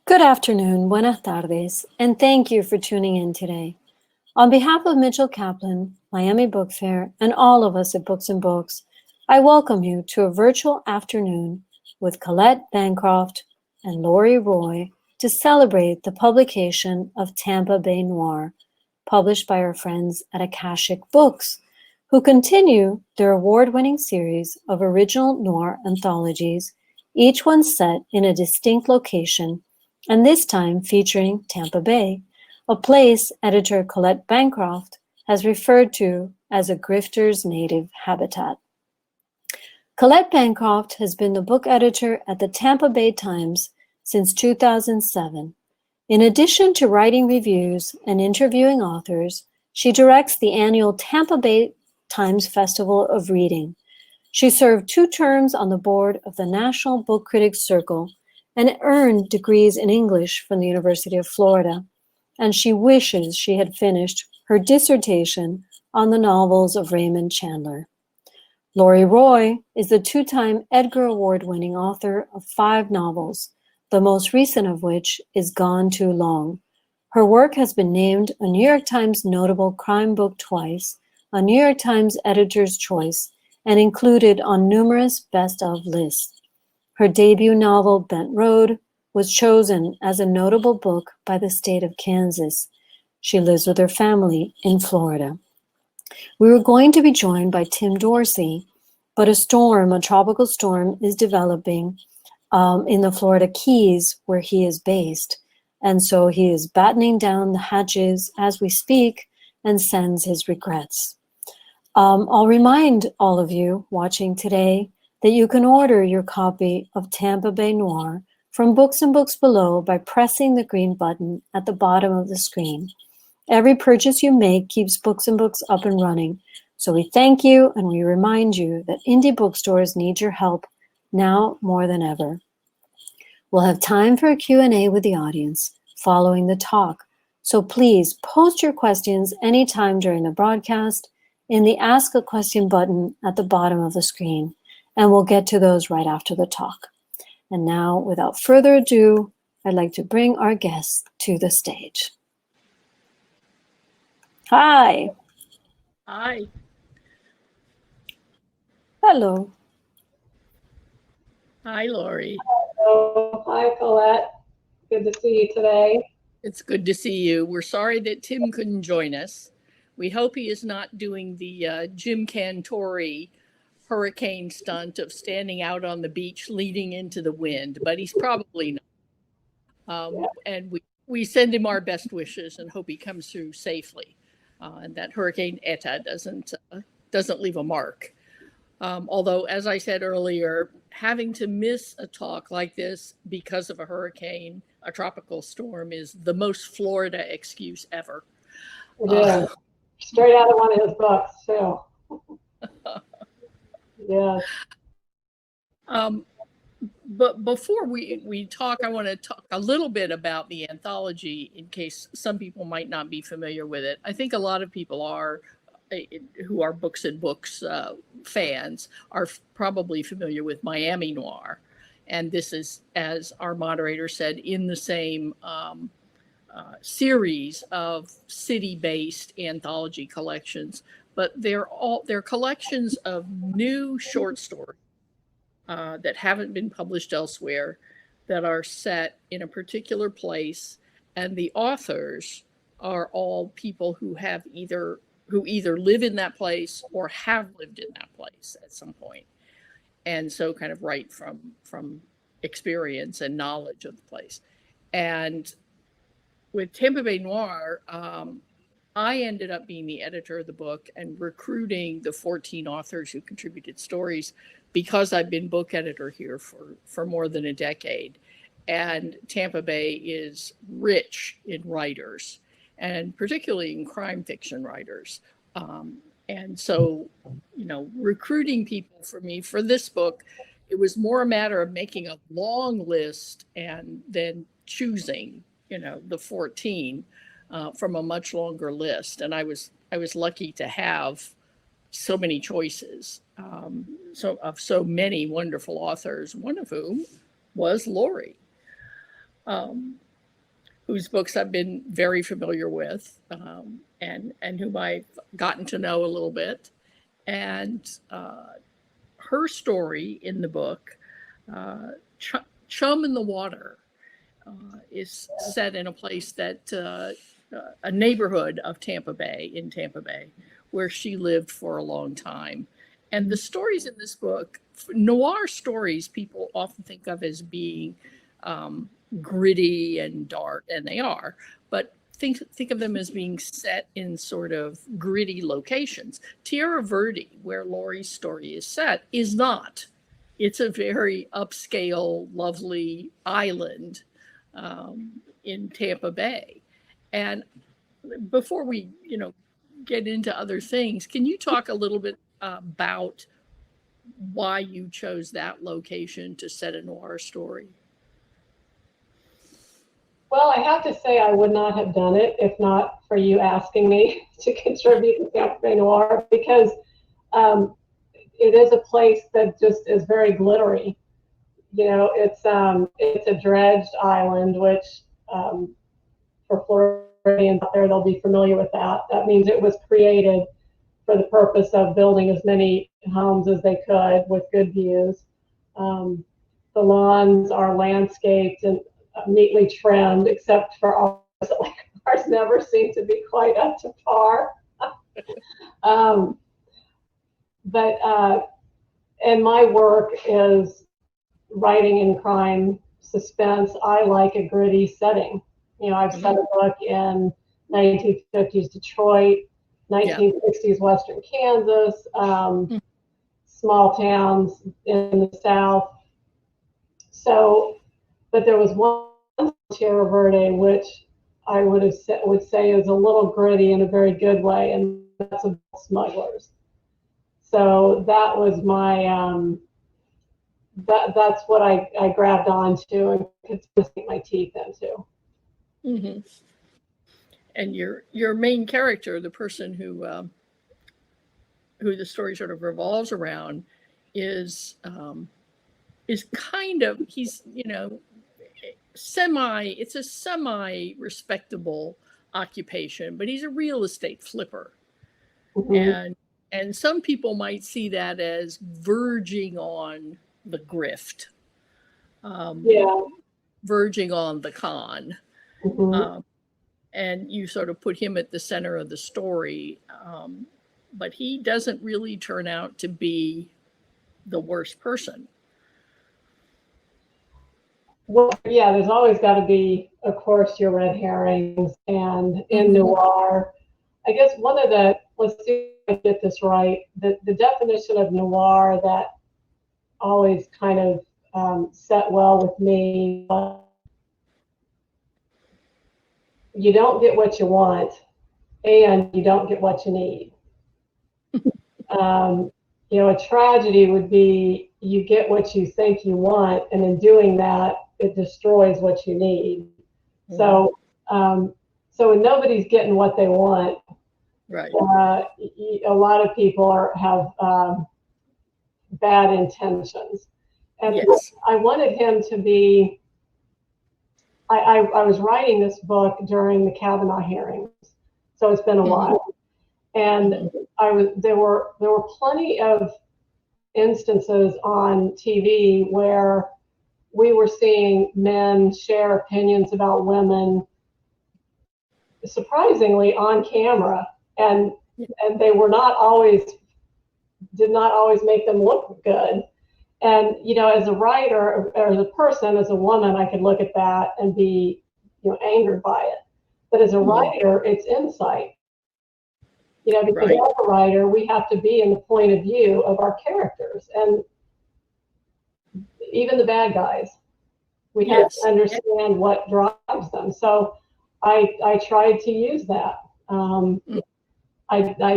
Good afternoon, buenas tardes, and thank you for tuning in today. On behalf of Mitchell Kaplan, Miami Book Fair, and all of us at Books and Books, I welcome you to a virtual afternoon with Colette Bancroft and Lori Roy to celebrate the publication of Tampa Bay Noir, published by our friends at Akashic Books, who continue their award-winning series of original noir anthologies, each one set in a distinct location, and this time featuring Tampa Bay, a place editor Colette Bancroft has referred to as a grifter's native habitat. Colette Bancroft has been the book editor at the Tampa Bay Times since 2007. In addition to writing reviews and interviewing authors, she directs the annual Tampa Bay Times Festival of Reading. She served 2 terms on the board of the National Book Critics Circle and earned degrees in English from the University of Florida, and she wishes she had finished her dissertation on the novels of Raymond Chandler. Lori Roy is the 2-time Edgar Award-winning author of 5 novels, the most recent of which is Gone Too Long. Her work has been named a New York Times Notable Crime Book twice, a New York Times Editor's Choice, and included on numerous best-of lists. Her debut novel, Bent Road, was chosen as a notable book by the state of Kansas. She lives with her family in Florida. We were going to be joined by Tim Dorsey, but a tropical storm, is developing in the Florida Keys, where he is based. And so he is battening down the hatches as we speak and sends his regrets. I'll remind all of you watching today that you can order your copy of Tampa Bay Noir from Books and Books below by pressing the green button at the bottom of the screen. Every purchase you make keeps Books and Books up and running, so we thank you and we remind you that indie bookstores need your help now more than ever. We'll have time for a Q&A with the audience following the talk, so please post your questions anytime during the broadcast in the Ask a Question button at the bottom of the screen, and we'll get to those right after the talk. And now, without further ado, I'd like to bring our guests to the stage. Hi. Hi. Hello. Hi, Lori. Hello. Hi, Colette. Good to see you today. It's good to see you. We're sorry that Tim couldn't join us. We hope he is not doing the Jim Cantori hurricane stunt of standing out on the beach leading into the wind, but he's probably not. And we send him our best wishes and hope he comes through safely, and that Hurricane Eta doesn't leave a mark. Although, as I said earlier, having to miss a talk like this because of a hurricane, a tropical storm, is the most Florida excuse ever. It is. Straight out of one of his books, too. Yeah. But before we talk, I want to talk a little bit about the anthology in case some people might not be familiar with it. I think a lot of people are, who are Books and Books fans, are probably familiar with Miami Noir. And this is, as our moderator said, in the same series of city-based anthology collections, but they're collections of new short stories that haven't been published elsewhere, that are set in a particular place, and the authors are all people who either live in that place or have lived in that place at some point, and so kind of write from experience and knowledge of the place. And with Tampa Bay Noir, I ended up being the editor of the book and recruiting the 14 authors who contributed stories, because I've been book editor here for more than a decade. And Tampa Bay is rich in writers, and particularly in crime fiction writers. And so, recruiting people for me for this book, it was more a matter of making a long list and then choosing, the 14 from a much longer list. And I was lucky to have so many choices, so many wonderful authors, one of whom was Lori. um, whose books I've been very familiar with, and whom I've gotten to know a little bit. And her story in the book, Chum in the Water, is set in a place that a neighborhood of Tampa Bay, in Tampa Bay, where she lived for a long time. And the stories in this book, noir stories, people often think of as being gritty and dark, and they are, but think of them as being set in sort of gritty locations. Tierra Verde, where Laurie's story is set, is not. It's a very upscale, lovely island in Tampa Bay. And before we, get into other things, can you talk a little bit about why you chose that location to set a noir story? Well, I have to say I would not have done it if not for you asking me to contribute to Tampa Bay Noir, because it is a place that just is very glittery. It's a dredged island, which for Floridians out there, they'll be familiar with that. That means it was created for the purpose of building as many homes as they could with good views. The lawns are landscaped and neatly trimmed, except for ours. Ours never seem to be quite up to par. And my work is writing in crime suspense. I like a gritty setting. I've set a book in 1950s Detroit, 1960s Western Kansas, small towns in the South. So, but there was one Tierra Verde which I would say is a little gritty in a very good way, and that's about smugglers. So that was my that's what I grabbed onto and could sink my teeth into. Mm-hmm. And your main character, the person who the story sort of revolves around, is kind of, he's it's a semi respectable occupation, but he's a real estate flipper. Mm-hmm. And some people might see that as verging on the grift, verging on the con. Mm-hmm. And you sort of put him at the center of the story, but he doesn't really turn out to be the worst person. Well, yeah, there's always got to be, of course, your red herrings. And in noir, I guess let's see if I get this right, the definition of noir that always kind of set well with me, you don't get what you want and you don't get what you need. A tragedy would be you get what you think you want, and in doing that, it destroys what you need. Mm-hmm. So when nobody's getting what they want, right? A lot of people have bad intentions, and yes. I wanted him to be. I was writing this book during the Kavanaugh hearings, so it's been a while, and there were plenty of instances on TV where we were seeing men share opinions about women, surprisingly on camera, and they were did not always make them look good. And, as a writer, or as a person, as a woman, I could look at that and be, angered by it. But as a writer, it's insight. Because as a writer, we have to be in the point of view of our characters. And even the bad guys, we have to understand what drives them. So I tried to use that. I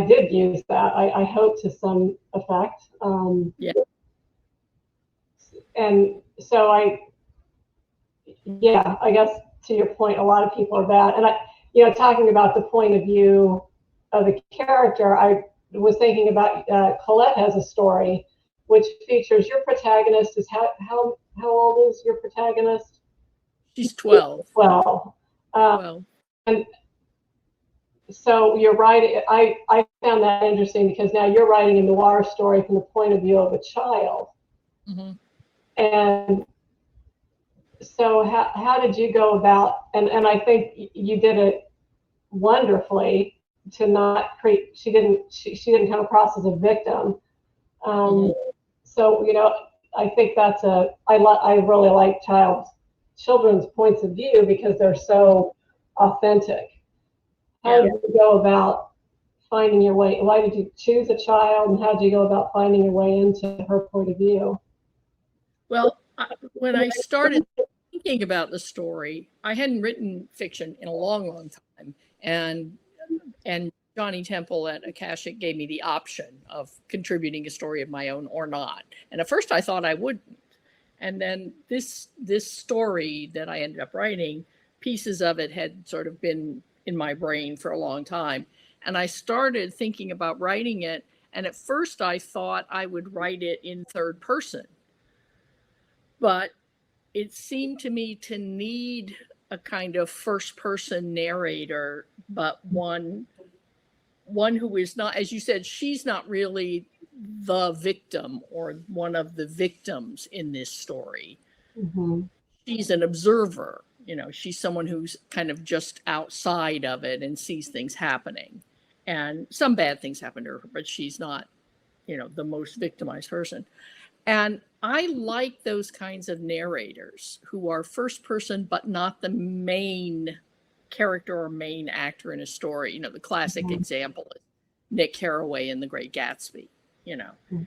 did use that. I hope to some effect. And so I guess to your point, a lot of people are bad. And talking about the point of view of the character, I was thinking about Colette has a story which features your protagonist is how old is your protagonist? She's 12. 12. Well, And so you're writing, I found that interesting because now you're writing a noir story from the point of view of a child. mm-hmm. And so how did you go about, and I think you did it wonderfully to not create, she didn't come across as a victim. Mm-hmm. So, I think that's I really like children's points of view because they're so authentic. How did you go about finding your way? Why did you choose a child, and how did you go about finding your way into her point of view? Well, when I started thinking about the story, I hadn't written fiction in a long, long time, and Johnny Temple at Akashic gave me the option of contributing a story of my own or not. And at first I thought I wouldn't. And then this story that I ended up writing, pieces of it had sort of been in my brain for a long time. And I started thinking about writing it. And at first I thought I would write it in third person. But it seemed to me to need a kind of first person narrator, but one who is not, as you said, she's not really the victim or one of the victims in this story. Mm-hmm. She's an observer. She's someone who's kind of just outside of it and sees things happening. And some bad things happen to her, but she's not, the most victimized person. And I like those kinds of narrators who are first person, but not the main character or main actor in a story. The classic mm-hmm. example is Nick Carraway in The Great Gatsby, mm-hmm.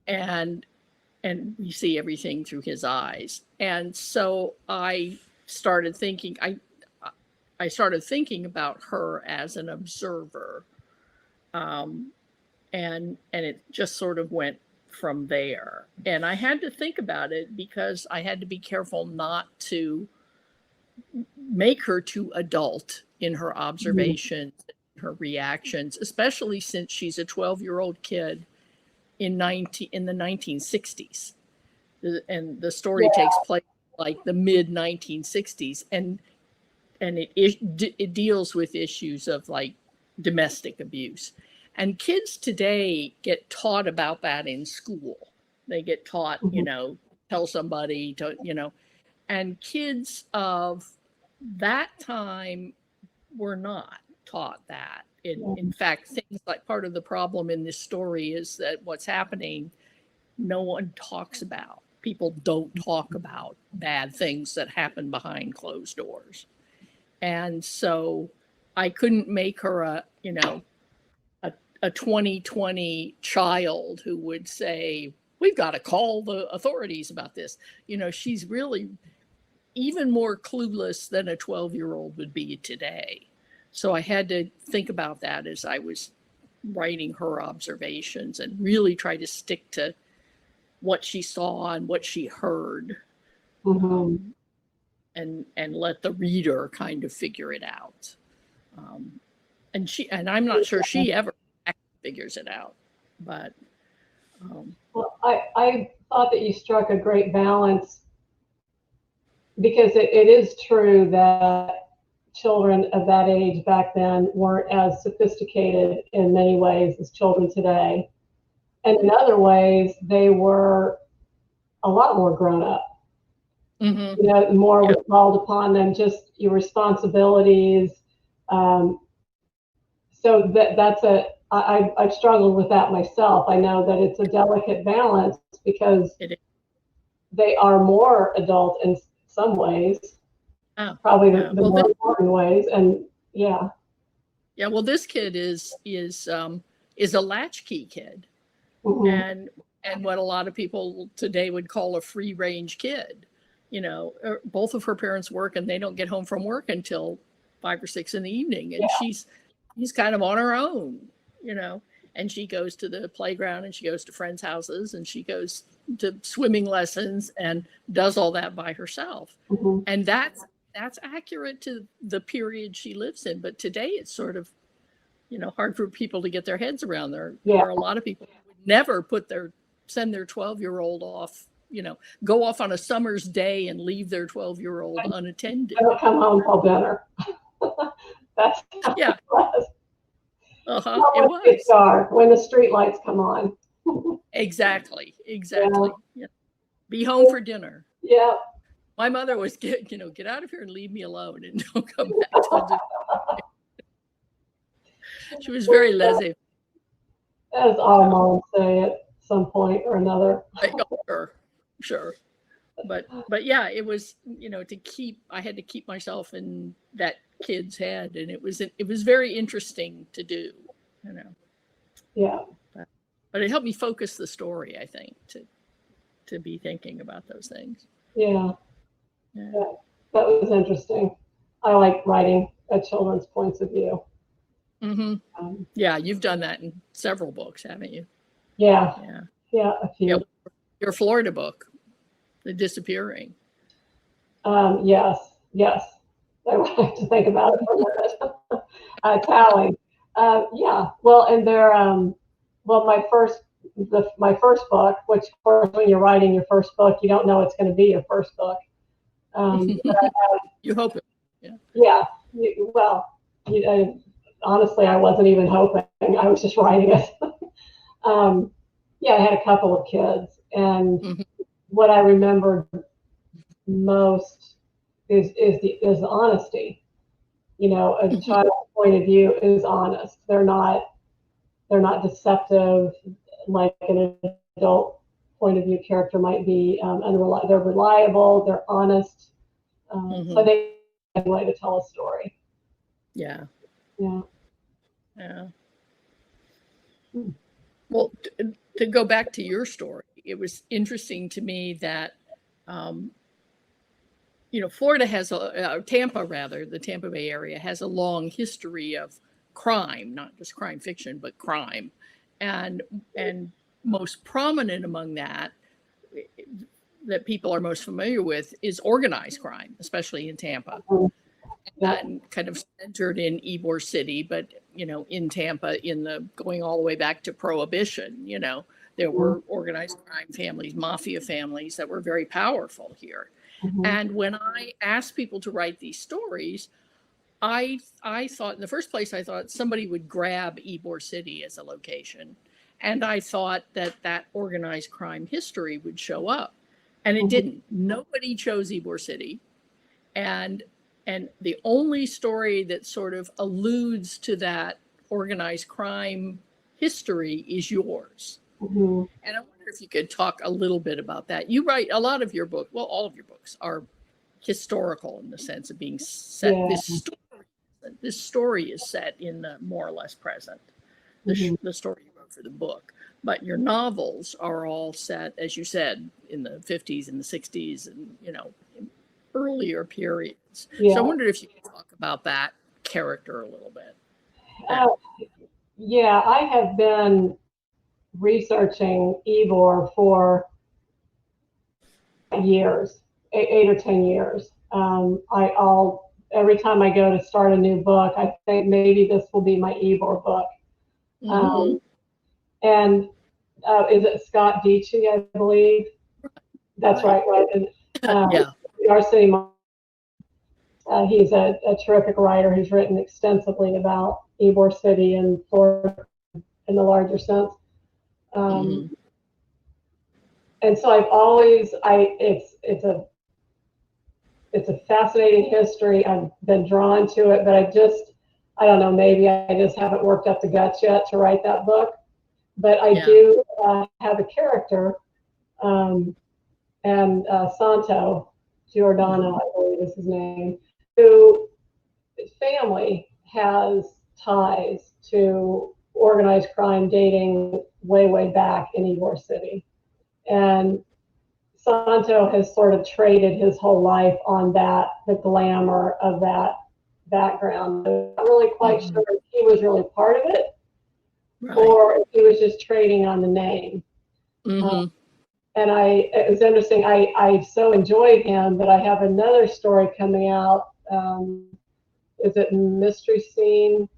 and we see everything through his eyes. And so I started thinking, I started thinking about her as an observer, and it just sort of went from there. And I had to think about it because I had to be careful not to make her too adult in her observations, her reactions, especially since she's a 12-year-old kid in the 1960s. And the story takes place like the mid 1960s, and it deals with issues of like domestic abuse. And kids today get taught about that in school. They get taught, tell somebody to, and kids of that time were not taught that. In fact, things like part of the problem in this story is that what's happening, no one talks about. People don't talk about bad things that happen behind closed doors. And so I couldn't make her a 2020 child who would say, we've got to call the authorities about this. She's really even more clueless than a 12-year-old would be today. So I had to think about that as I was writing her observations and really try to stick to what she saw and what she heard, Mm-hmm. And let the reader kind of figure it out. And I'm not sure she ever figures it out, but. Well, I thought that you struck a great balance, because it is true that children of that age back then weren't as sophisticated in many ways as children today. And in other ways, they were a lot more grown up. Mm-hmm. More was called upon them, just your responsibilities. So I've struggled with that myself. I know that it's a delicate balance because they are more adult in some ways, probably the more important ways. And yeah. Well, this kid is a latchkey kid, Mm-hmm. and what a lot of people today would call a free range kid. Both of her parents work, and they don't get home from work until 5 or 6 in the evening, and she's kind of on her own, and she goes to the playground, and she goes to friends' houses, and she goes to swimming lessons and does all that by herself. Mm-hmm. And that's accurate to the period she lives in. But today it's sort of, hard for people to get their heads around. There are a lot of people who would never send their 12-year-old off, go off on a summer's day and leave their 12-year-old unattended. Don't come home till dinner. That's how Yeah. it was. It was. It's dark when the street lights come on. Exactly. Yeah. Be home for dinner. Yeah. My mother was, get out of here and leave me alone and don't come back till dinner. She was very laissez. As all moms say at some point or another. Sure. But yeah, it was, I had to keep myself in that kid's head, and it was very interesting to do, Yeah. But it helped me focus the story, I think, to be thinking about those things. Yeah. That was interesting. I like writing a children's points of view. Mm-hmm. Yeah, you've done that in several books, haven't you? Yeah, a few. Yeah, your Florida book, The Disappearing. Yes. I have to think about it for a minute. Tally. Yeah. Well, and they're my first book, which of course when you're writing your first book, you don't know it's going to be your first book. You hope it. Yeah. Honestly, I wasn't even hoping. I was just writing it. I had a couple of kids, and what I remembered most is the honesty. A child's point of view is honest. They're not deceptive like an adult point of view character might be. Unreliable. They're reliable. They're honest. So they have a way to tell a story. Yeah. Well, to go back to your story, it was interesting to me that, Florida has Tampa, the Tampa Bay area has a long history of crime, not just crime fiction, but crime. And most prominent among that people are most familiar with is organized crime, especially in Tampa. And kind of centered in Ybor City, but in Tampa, going all the way back to Prohibition, there were organized crime families, mafia families that were very powerful here. And when I asked people to write these stories, I thought in the first place, I thought somebody would grab Ybor City as a location, and I thought that organized crime history would show up, and it didn't. Nobody chose Ybor City, and the only story that sort of alludes to that organized crime history is yours. And I wonder if you could talk a little bit about that. You write a lot of your book, well, all of your books are historical in the sense of being set. This story is set in the more or less present, the story you wrote for the book. But your novels are all set, as you said, in the 50s and the 60s and, earlier periods. So I wondered if you could talk about that character a little bit. I have been researching Ybor for years, 8 or 10 years. Every time I go to start a new book, I think maybe this will be my Ybor book. And is it Scott Dietschy, I believe? That's right. And, Dorsey, he's a terrific writer who's written extensively about Ybor City and Florida in the larger sense. And so I've always, it's a fascinating history. I've been drawn to it, but I don't know, maybe I just haven't worked up the guts yet to write that book. But I do have a character, and Santo Giordano, I believe is his name, who his family has ties to organized crime dating way, way back in Ybor City. And Santo has sort of traded his whole life on the glamour of that background. I'm not really quite sure if he was really part of it or if he was just trading on the name. And it was interesting. I so enjoyed him, but I have another story coming out. Is it Mystery Scene?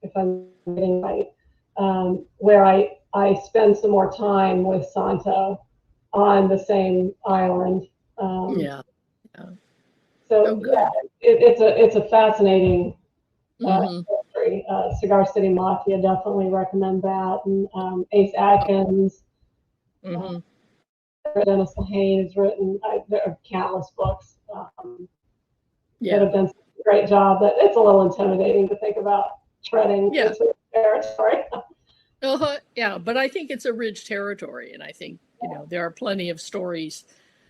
If I'm getting right, where I spend some more time with Santo on the same island. Yeah. So Oh, good. yeah, it's a fascinating Mhm. history. Cigar City Mafia, definitely recommend that. And Ace Atkins, Mhm. Dennis Lehane has written there are countless books that Yeah. have done a great job. But it's a little intimidating to think about treading Yeah. into territory. Yeah, but I think it's a rich territory, and I think, there are plenty of stories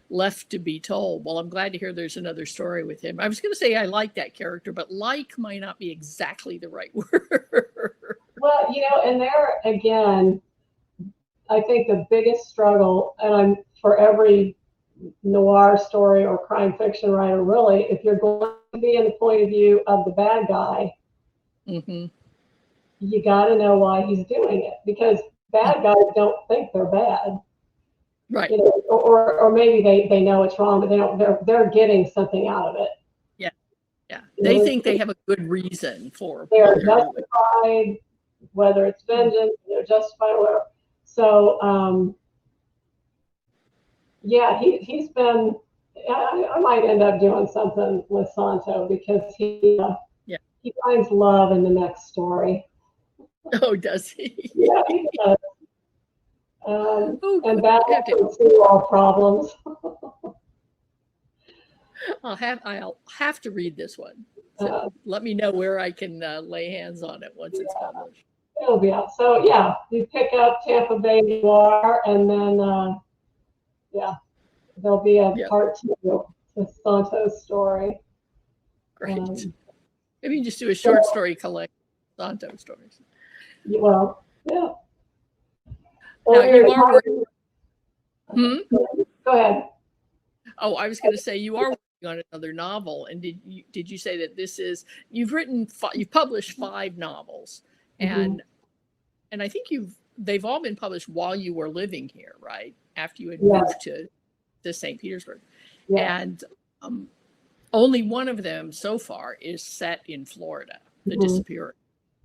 left to be told. Well, I'm glad to hear there's another story with him. I was going to say I like that character, but like might not be exactly the right word. Well, and there again, I think the biggest struggle, and I'm for every noir story or crime fiction writer, really, if you're going to be in the point of view of the bad guy, Mm-hmm. you got to know why he's doing it, because bad guys don't think they're bad, Right. or maybe they know it's wrong, but they're getting something out of it. Yeah. They think they have a good reason for They are what they're doing. justified, whether it's vengeance, they're justified, whatever. So yeah, he's been. I might end up doing something with Santo because he finds love in the next story. Oh, does he? Yeah, he does. And that will through all problems. I'll have to read this one. So let me know where I can lay hands on it once it's published. It'll be out. So yeah, you pick up Tampa Bay Noir, and then there'll be a part 2 to Santo's story. Great. Maybe you just do a short story collection, Santo stories. Well, yeah. Now you are working. Go ahead. Oh, I was going to say you are working on another novel, and did you say that this is you've published 5 novels, and I think they've all been published while you were living here, right? After you had moved to St. Petersburg, and only one of them so far is set in Florida, The Disappearance.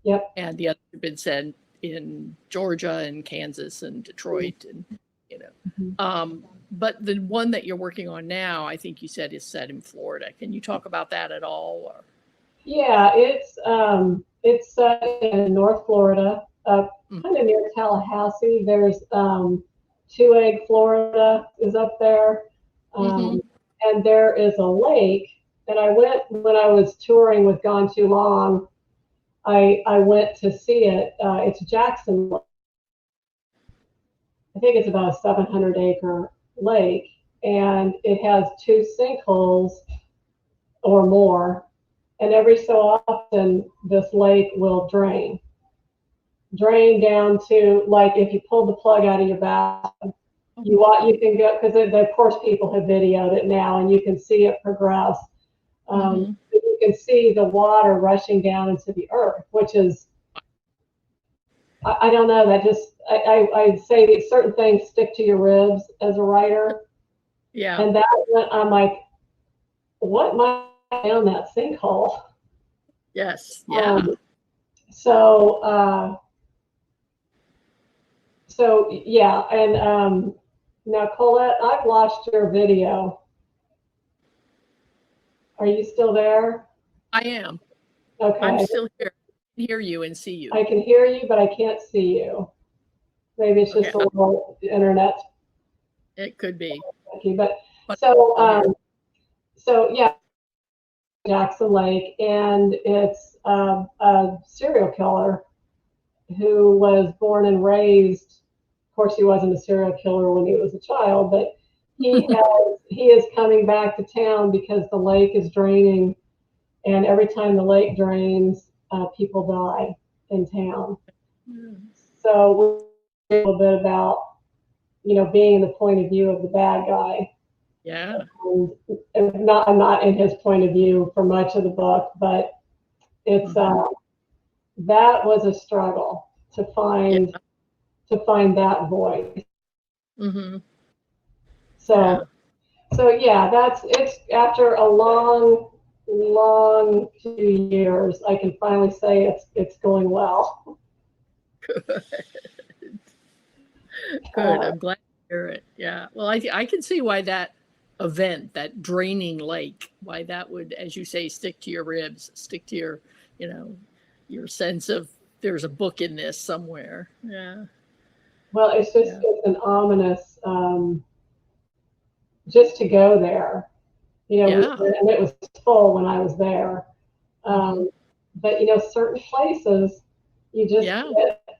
Yep. And the others have been set in Georgia and Kansas and Detroit, and but the one that you're working on now, I think you said, is set in Florida. Can you talk about that at all? Or? Yeah, it's set in North Florida, kind of near Tallahassee. There's Two Egg, Florida is up there, and there is a lake. And I went when I was touring with Gone Too Long. I went to see it. It's Jackson Lake. I think it's about a 700-acre lake, and it has 2 sinkholes or more. And every so often, this lake will drain down to, like, if you pull the plug out of your bathroom, you can go, because of course people have videoed it now, and you can see it progress. You can see the water rushing down into the earth, which is, I don't know, that just, I'd say that certain things stick to your ribs as a writer. Yeah. And that when I'm like, what might be down that sinkhole? Yes. Yeah. So yeah, and now Colette, I've lost your video. Are you still there? I am. Okay. I'm still here. I can hear you and see you. I can hear you, but I can't see you. Maybe it's just a little internet. It could be. But so yeah, Jackson Lake, and it's a serial killer who was born and raised. Of course, he wasn't a serial killer when he was a child, but he is coming back to town because the lake is draining, and every time the lake drains, people die in town. So we're a little bit about being in the point of view of the bad guy. Yeah. And I'm not in his point of view for much of the book, but it's that was a struggle to find that voice. So yeah, it's after a long 2 years, I can finally say it's going well. Good. I'm glad to hear it. Yeah. Well, I can see why that event, that draining lake, why that would, as you say, stick to your ribs, stick to your, you know, your sense of there's a book in this somewhere. Yeah. Well, it's just it's an ominous just to go there. You know, and it was full when I was there. But you know, certain places you just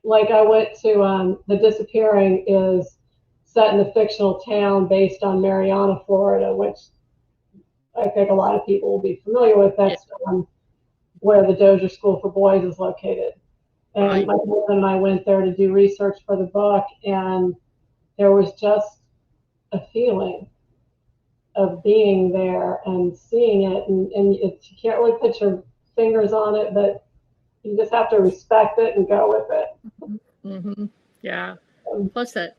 like I went to the Disappearing is set in a fictional town based on Mariana, Florida, which I think a lot of people will be familiar with. That's where the Dozier School for Boys is located. And my husband and I went there to do research for the book, and there was just a feeling of being there and seeing it, and you can't really put your fingers on it, but you just have to respect it and go with it. Yeah. Plus that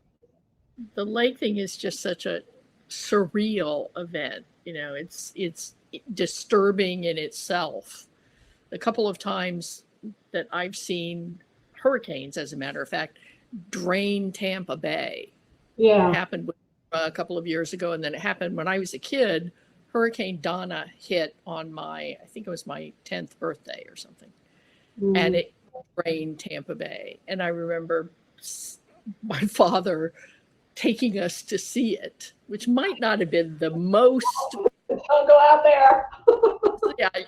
the lake thing is just such a surreal event. You know, it's disturbing in itself. A couple of times that I've seen hurricanes, as a matter of fact, drain Tampa Bay. Yeah. It happened a couple of years ago, and then it happened when I was a kid. Hurricane Donna hit on I think it was my 10th birthday or something. And it drained Tampa Bay. And I remember my father taking us to see it, which might not have been the most... Don't go out there.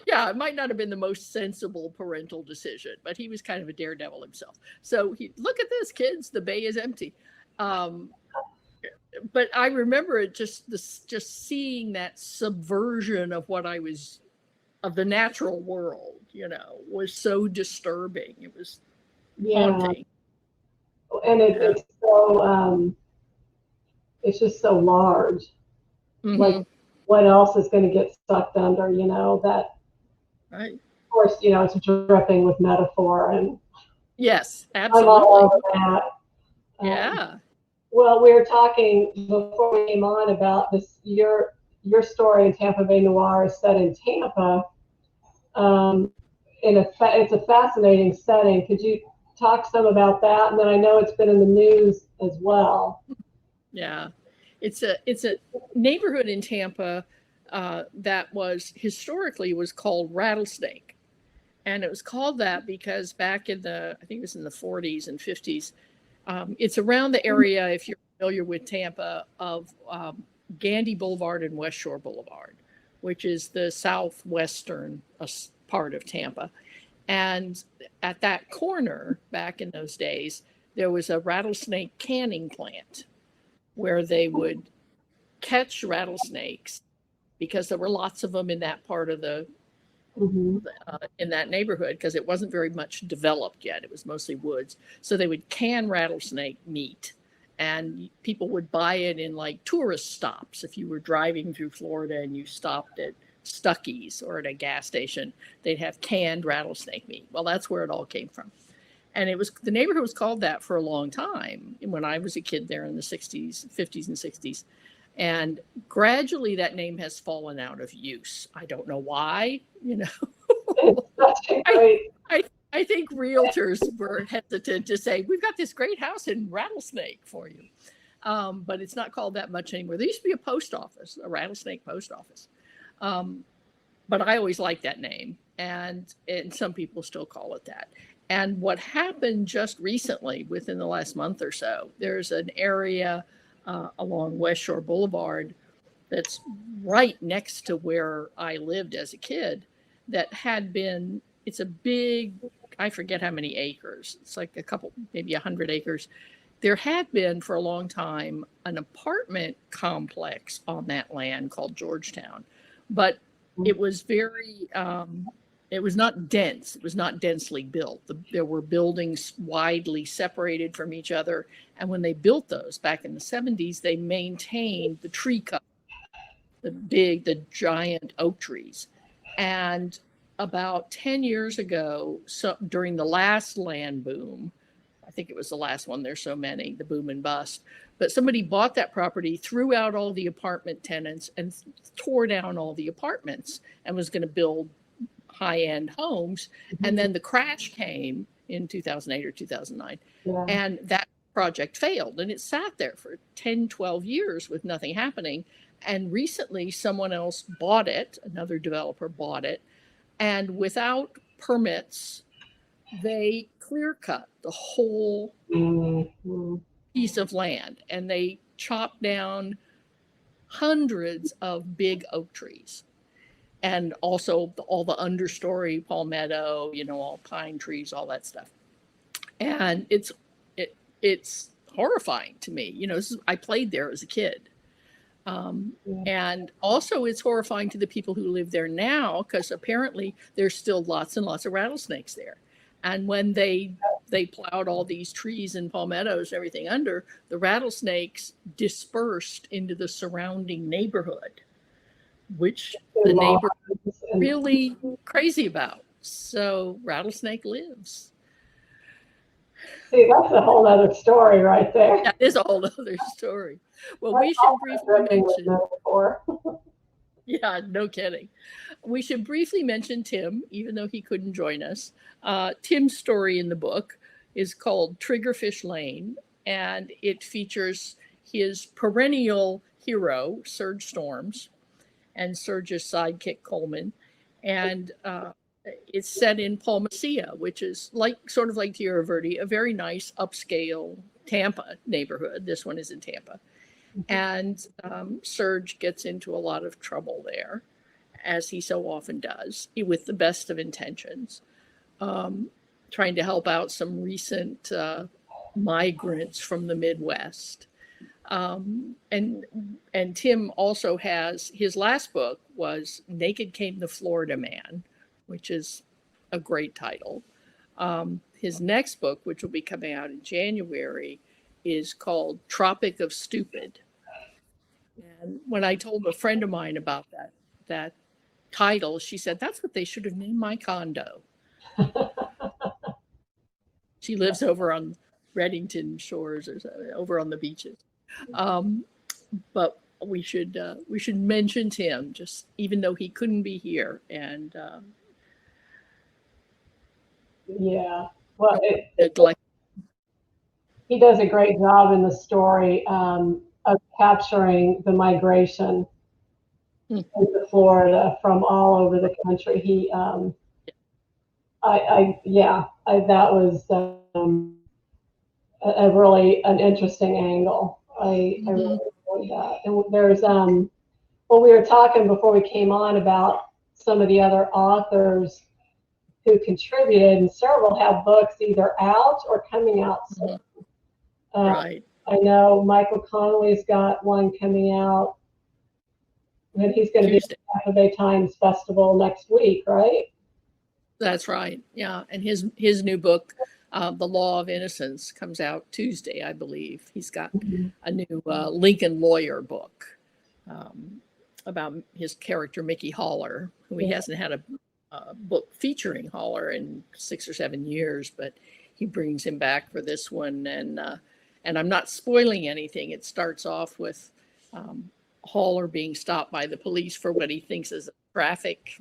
yeah, it might not have been the most sensible parental decision, but he was kind of a daredevil himself. So look at this, kids, the bay is empty. But I remember it just seeing that subversion of what I was, of the natural world, you know, was so disturbing. It was haunting. And it's so, it's just so large. Like, what else is going to get sucked under, you know, that, right. Of course, you know, it's dripping with metaphor. And yes, absolutely. I'm all over that. Yeah. Well, we were talking before we came on about this, your story in Tampa Bay Noir is set in Tampa. It's a fascinating setting. Could you talk some about that? And then I know it's been in the news as well. Yeah. It's a neighborhood in Tampa that was historically was called Rattlesnake. And it was called that because back in I think it was in the 40s and 50s, it's around the area, if you're familiar with Tampa, of Gandy Boulevard and West Shore Boulevard, which is the southwestern part of Tampa. And at that corner, back in those days, there was a rattlesnake canning plant where they would catch rattlesnakes because there were lots of them in that part of in that neighborhood, because it wasn't very much developed yet. It was mostly woods. So they would can rattlesnake meat, and people would buy it in like tourist stops. If you were driving through Florida and you stopped at Stuckey's or at a gas station, they'd have canned rattlesnake meat. Well, that's where it all came from. And the neighborhood was called that for a long time when I was a kid there in the 60s, 50s and 60s. And gradually that name has fallen out of use. I don't know why, you know. I think realtors were hesitant to say, we've got this great house in Rattlesnake for you. But it's not called that much anymore. There used to be a post office, a Rattlesnake post office. But I always liked that name. And some people still call it that. And what happened just recently, within the last month or so, there's an area along West Shore Boulevard that's right next to where I lived as a kid that it's a big, I forget how many acres. It's like a couple, maybe 100 acres. There had been for a long time an apartment complex on that land called Georgetown, but it was it was not dense. It was not densely built. There were buildings widely separated from each other. And when they built those back in the 70s, they maintained the tree cover, the giant oak trees. And about 10 years ago, during the last land boom, I think it was the last one, there's so many, the boom and bust, but somebody bought that property, threw out all the apartment tenants and tore down all the apartments and was going to build high-end homes. And then the crash came in 2008 or 2009, and that project failed, and it sat there for 10, 12 years with nothing happening. And recently someone else bought it, another developer bought it, and without permits, they clear cut the whole piece of land, and they chopped down hundreds of big oak trees, and also all the understory palmetto, all pine trees, all that stuff. And it's horrifying to me. I played there as a kid. And also it's horrifying to the people who live there now, because apparently there's still lots and lots of rattlesnakes there. And when they plowed all these trees and palmettos and everything under, the rattlesnakes dispersed into the surrounding neighborhood, which the neighbor was really crazy about. So rattlesnake lives. See, that's a whole other story right there. That is a whole other story. Well, we should briefly mention. Yeah, no kidding. We should briefly mention Tim, even though he couldn't join us. Tim's story in the book is called Triggerfish Lane, and it features his perennial hero, Serge Storms, and Serge's sidekick, Coleman. And it's set in Palmacia, which is sort of like Tierra Verde, a very nice upscale Tampa neighborhood. This one is in Tampa. And Serge gets into a lot of trouble there, as he so often does, with the best of intentions, trying to help out some recent migrants from the Midwest. And Tim also has, his last book was Naked Came the Florida Man, which is a great title. His next book, which will be coming out in January, is called Tropic of Stupid. And when I told a friend of mine about that title, she said, that's what they should have named my condo. She lives over on Reddington Shores, or over on the beaches. But we should mention Tim, just even though he couldn't be here. And yeah, well, he does a great job in the story of capturing the migration into Florida from all over the country. That was a really an interesting angle. I really enjoyed that. And there's well, we were talking before we came on about some of the other authors who contributed, and several have books either out or coming out soon. Right. I know Michael Connelly's got one coming out, and he's going to be at the Tampa Bay Times Festival next week, right? That's right. Yeah, and his new book, The Law of Innocence, comes out Tuesday, I believe. He's got a new Lincoln Lawyer book about his character Mickey Haller, who he hasn't had a book featuring Haller in 6 or 7 years, but he brings him back for this one. And I'm not spoiling anything. It starts off with Haller being stopped by the police for what he thinks is a traffic,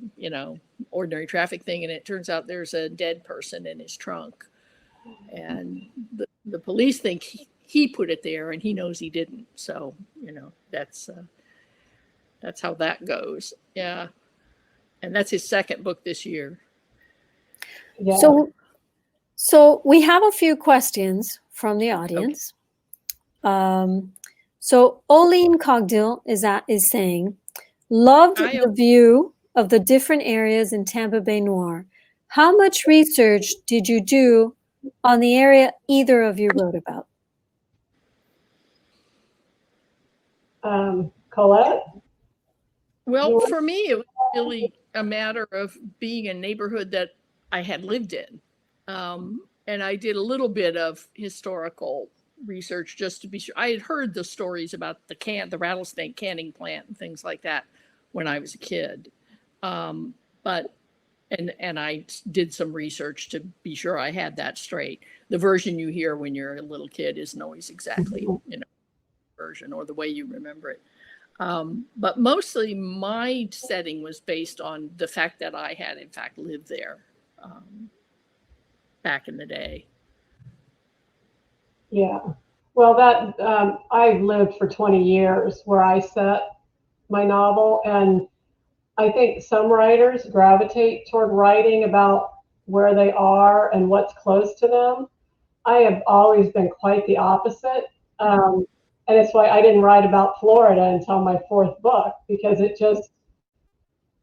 ordinary traffic thing. And it turns out there's a dead person in his trunk. And the police think he put it there, and he knows he didn't. So, that's how that goes. Yeah. And that's his second book this year. Yeah. So we have a few questions from the audience. So Oline Cogdill is saying, loved the view of the different areas in Tampa Bay Noir. How much research did you do on the area either of you wrote about? Colette? Well, for me, it was really a matter of being a neighborhood that I had lived in. And I did a little bit of historical research just to be sure. I had heard the stories about the rattlesnake canning plant and things like that when I was a kid. But I did some research to be sure I had that straight. The version you hear when you're a little kid isn't always exactly, version or the way you remember it. But mostly my setting was based on the fact that I had in fact lived there back in the day. Yeah. Well, that I've lived for 20 years where I set my novel, and I think some writers gravitate toward writing about where they are and what's close to them. I have always been quite the opposite. And it's why I didn't write about Florida until my fourth book, because it just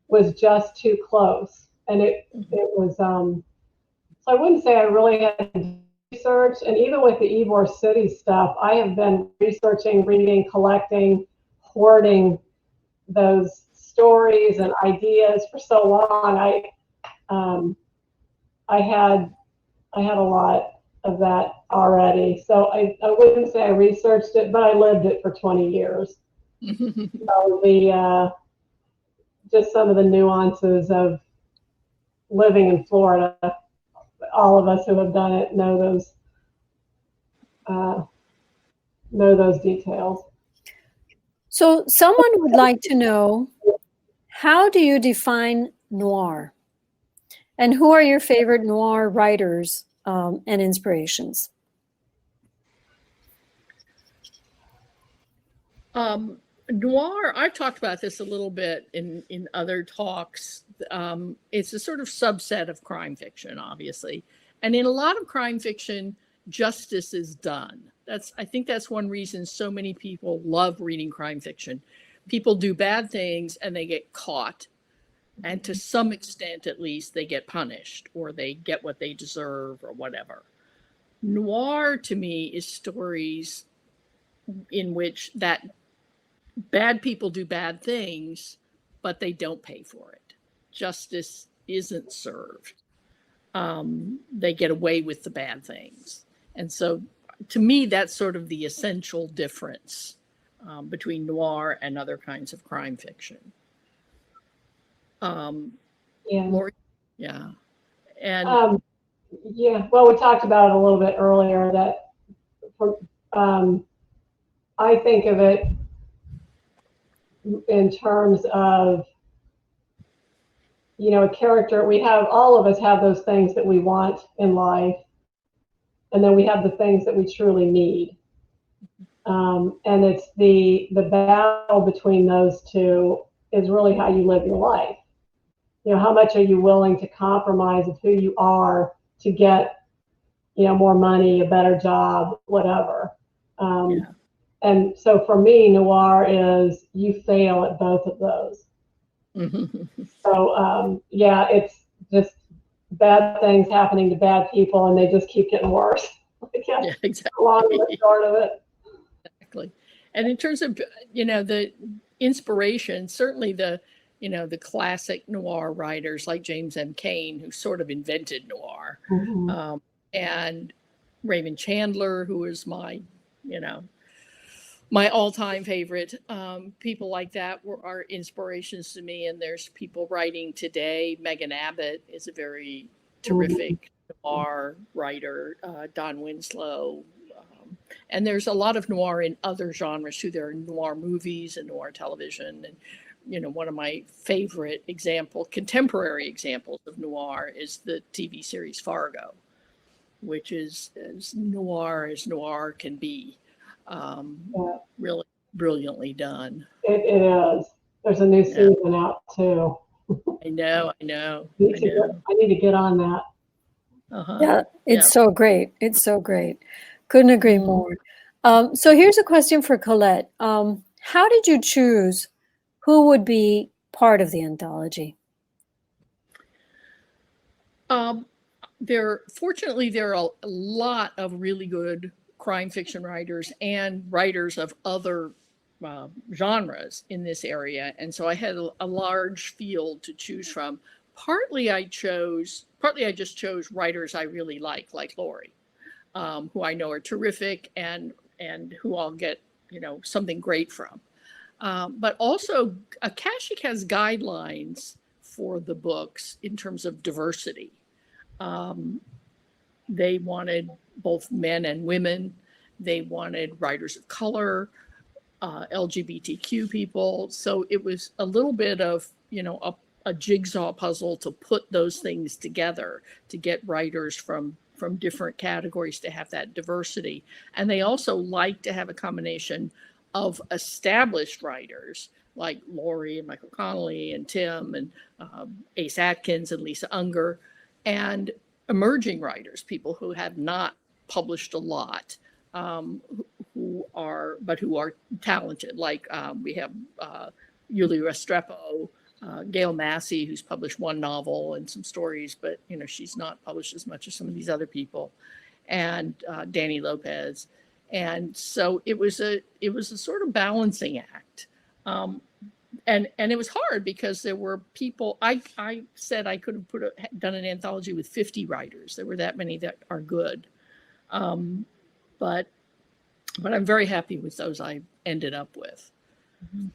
was just too close. And it was, so I wouldn't say I really had to research. And even with the Ybor City stuff, I have been researching, reading, collecting, hoarding those stories and ideas for so long. I had a lot of that already. So I wouldn't say I researched it, but I lived it for 20 years. So just some of the nuances of living in Florida, all of us who have done it know those details. So someone would like to know, how do you define noir? And who are your favorite noir writers and inspirations? Noir, I've talked about this a little bit in other talks. It's a sort of subset of crime fiction, obviously. And in a lot of crime fiction, justice is done. I think that's one reason so many people love reading crime fiction. People do bad things and they get caught. And to some extent, at least, they get punished or they get what they deserve or whatever. Noir, to me, is stories in which that bad people do bad things, but they don't pay for it. Justice isn't served. They get away with the bad things. And so, to me, that's sort of the essential difference between noir and other kinds of crime fiction. Yeah. Lori, yeah. And yeah, well, we talked about it a little bit earlier that I think of it in terms of, a character. All of us have those things that we want in life, and then we have the things that we truly need. And it's the battle between those two is really how you live your life. How much are you willing to compromise of who you are to get, more money, a better job, whatever. And so for me, noir is you fail at both of those. So, it's just bad things happening to bad people, and they just keep getting worse. Yeah, exactly. A lot of the start of it. Exactly. And in terms of, the inspiration, certainly the classic noir writers like James M. Cain, who sort of invented noir, and Raymond Chandler, who is my all-time favorite. People like that are inspirations to me. And there's people writing today. Megan Abbott is a very terrific noir writer. Don Winslow. And there's a lot of noir in other genres too. There are noir movies and noir television. And, one of my favorite contemporary examples of noir is the TV series Fargo, which is as noir can be. Really brilliantly done. It is. There's a new season out too. I know. I need to get on that. Yeah, it's so great. It's so great. Couldn't agree more. So here's a question for Colette. How did you choose who would be part of the anthology? Fortunately, there are a lot of really good crime fiction writers and writers of other genres in this area. And so I had a large field to choose from. Partly I just chose writers I really like Lori, who I know are terrific and who I'll get, something great from. But also Akashic has guidelines for the books in terms of diversity. They wanted both men and women. They wanted writers of color, LGBTQ people. So it was a little bit of, a jigsaw puzzle to put those things together to get writers from from different categories to have that diversity. And they also like to have a combination of established writers like Lori and Michael Connelly and Tim and Ace Atkins and Lisa Unger, and emerging writers, people who have not published a lot, who are talented. Like we have Yuly Restrepo, Gale Massey, who's published one novel and some stories, but she's not published as much as some of these other people, and Danny Lopez. And so it was a sort of balancing act. And it was hard because there were people. I said I could have done an anthology with 50 writers. There were that many that are good, but I'm very happy with those I ended up with. Mm-hmm.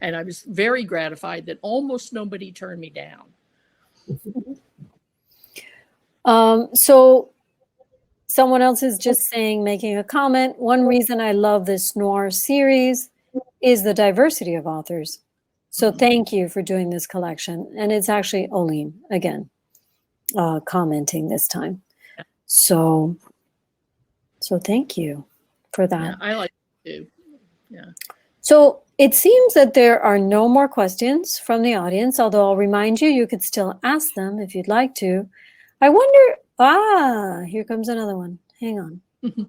And I was very gratified that almost nobody turned me down. So someone else is just making a comment. One reason I love this noir series is the diversity of authors. So thank you for doing this collection. And it's actually Oline again, commenting this time. So thank you for that. Yeah, I like it too. Yeah. So it seems that there are no more questions from the audience, although I'll remind you, you could still ask them if you'd like to. I wonder, here comes another one. Hang on. Let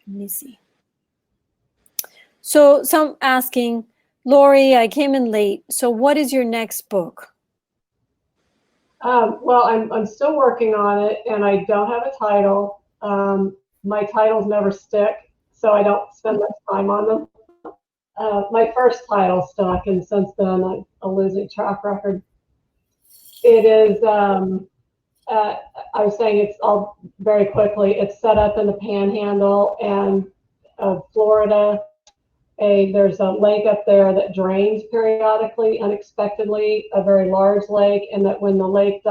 me see. So some asking, Lori, I came in late. So what is your next book? Well, I'm still working on it, and I don't have a title. My titles never stick, so I don't spend much time on them. My first title stuck, and since then a losing track record. It is, I was saying it's all very quickly. It's set up in the Panhandle and Florida. There's a lake up there that drains periodically, unexpectedly, a very large lake, and that when the lake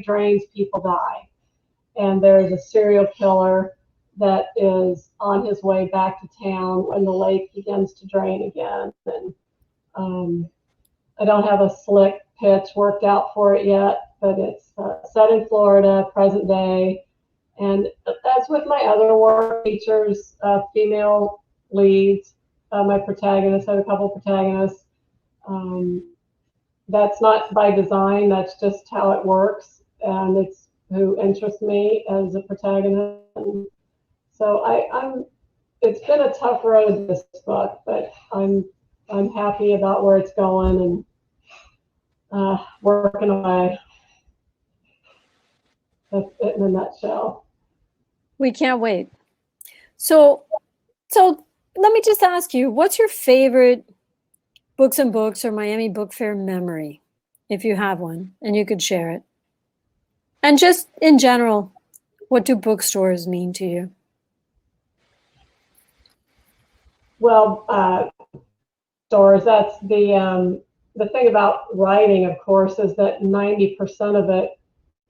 drains, people die. And there's a serial killer that is on his way back to town when the lake begins to drain again. And I don't have a slick pitch worked out for it yet, but it's set in Florida, present day. And as with my other work, features female leads. My protagonist, I have a couple protagonists. That's not by design, that's just how it works. And it's who interests me as a protagonist. So it's been a tough road, this book, but I'm happy about where it's going and working away. That's it in a nutshell. We can't wait. So let me just ask you, what's your favorite Books and Books or Miami Book Fair memory, if you have one, and you could share it? And just in general, what do bookstores mean to you? Well, stores, that's the thing about writing, of course, is that 90% of it,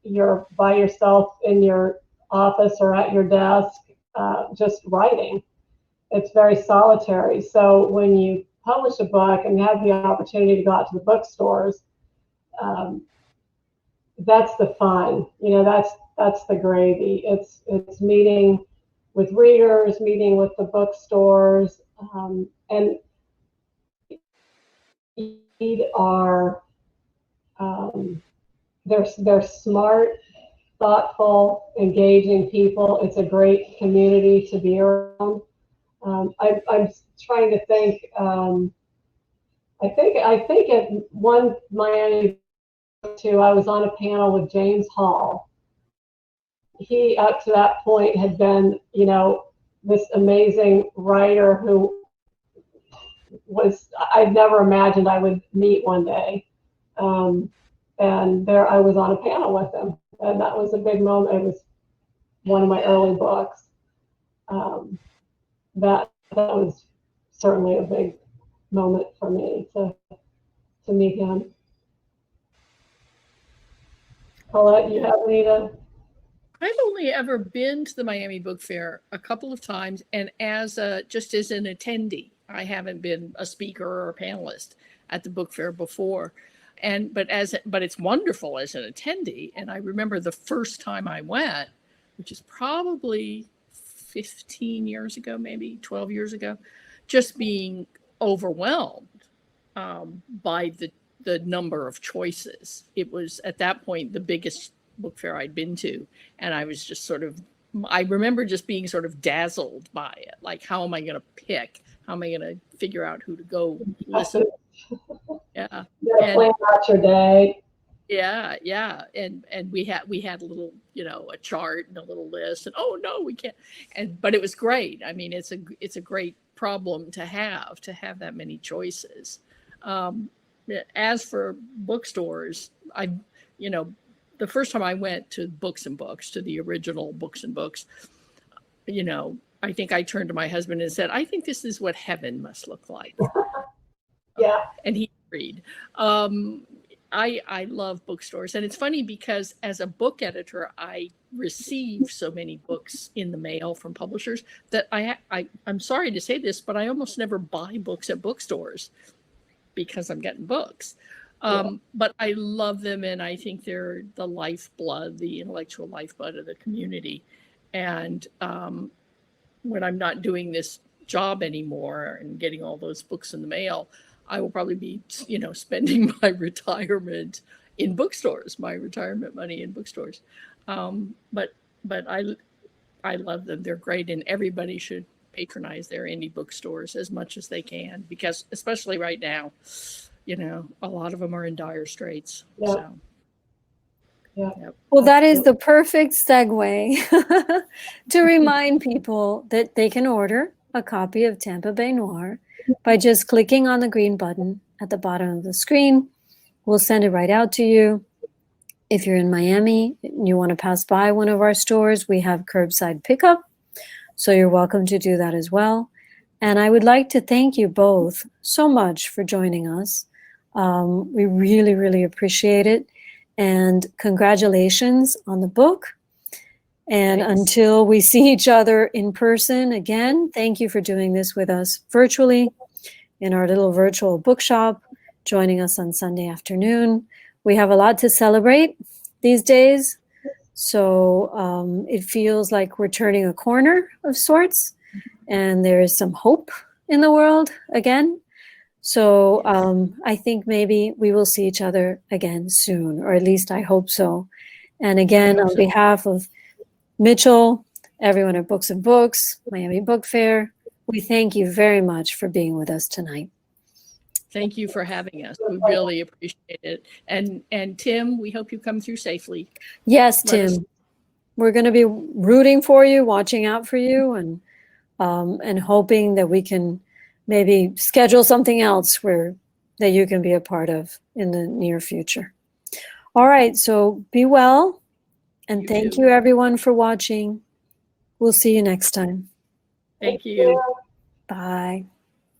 you're by yourself in your office or at your desk, just writing. It's very solitary. So when you publish a book and you have the opportunity to go out to the bookstores, that's the fun. That's the gravy. It's meeting with readers, meeting with the bookstores, and are they're smart, thoughtful, engaging people. It's a great community to be around. I'm trying to think. I think at one Miami too, I was on a panel with James Hall. He, up to that point, had been, this amazing writer who I'd never imagined I would meet one day. And there I was on a panel with him. And that was a big moment. It was one of my early books. That was certainly a big moment for me to meet him. Colette, you have any to? I've only ever been to the Miami Book Fair a couple of times, and just as an attendee. I haven't been a speaker or a panelist at the book fair before. but it's wonderful as an attendee. And I remember the first time I went, which is probably 15 years ago, maybe 12 years ago, just being overwhelmed by the number of choices. It was at that point the biggest book fair I'd been to, and I was just I remember just being sort of dazzled by it. Like, how am I going to pick? How am I going to figure out who to go listen? Yeah. Plan out your day. Yeah. And we had a little, a chart and a little list, and oh no, we can't. But it was great. I mean, it's a great problem to have that many choices. As for bookstores, the first time I went to Books and Books, to the original Books and Books, I think I turned to my husband and said, I think this is what heaven must look like. Yeah. And he agreed. I love bookstores. And it's funny because as a book editor, I receive so many books in the mail from publishers that I'm sorry to say this, but I almost never buy books at bookstores because I'm getting books. But I love them, and I think they're the lifeblood, the intellectual lifeblood of the community. And when I'm not doing this job anymore and getting all those books in the mail, I will probably be, spending my retirement in bookstores, my retirement money in bookstores. But I love them. They're great, and everybody should patronize their indie bookstores as much as they can, because especially right now, a lot of them are in dire straits. Yeah. So. Yeah. Yep. Well, that is the perfect segue to remind people that they can order a copy of Tampa Bay Noir by just clicking on the green button at the bottom of the screen. We'll send it right out to you. If you're in Miami and you want to pass by one of our stores, we have curbside pickup, so you're welcome to do that as well. And I would like to thank you both so much for joining us. We really, really appreciate it. And congratulations on the book. And Thanks. Until we see each other in person again, thank you for doing this with us virtually in our little virtual bookshop, joining us on Sunday afternoon. We have a lot to celebrate these days, so it feels like we're turning a corner of sorts, and there is some hope in the world again. So I think maybe we will see each other again soon, or at least I hope so. And again, on behalf of Mitchell, everyone at Books and Books, Miami Book Fair, we thank you very much for being with us tonight. Thank you for having us. We really appreciate it. And Tim, we hope you come through safely. Yes, Tim, we're going to be rooting for you, watching out for you, and hoping that we can maybe schedule something else that you can be a part of in the near future. All right, so be well, and thank you everyone for watching. We'll see you next time. Thank you. Bye.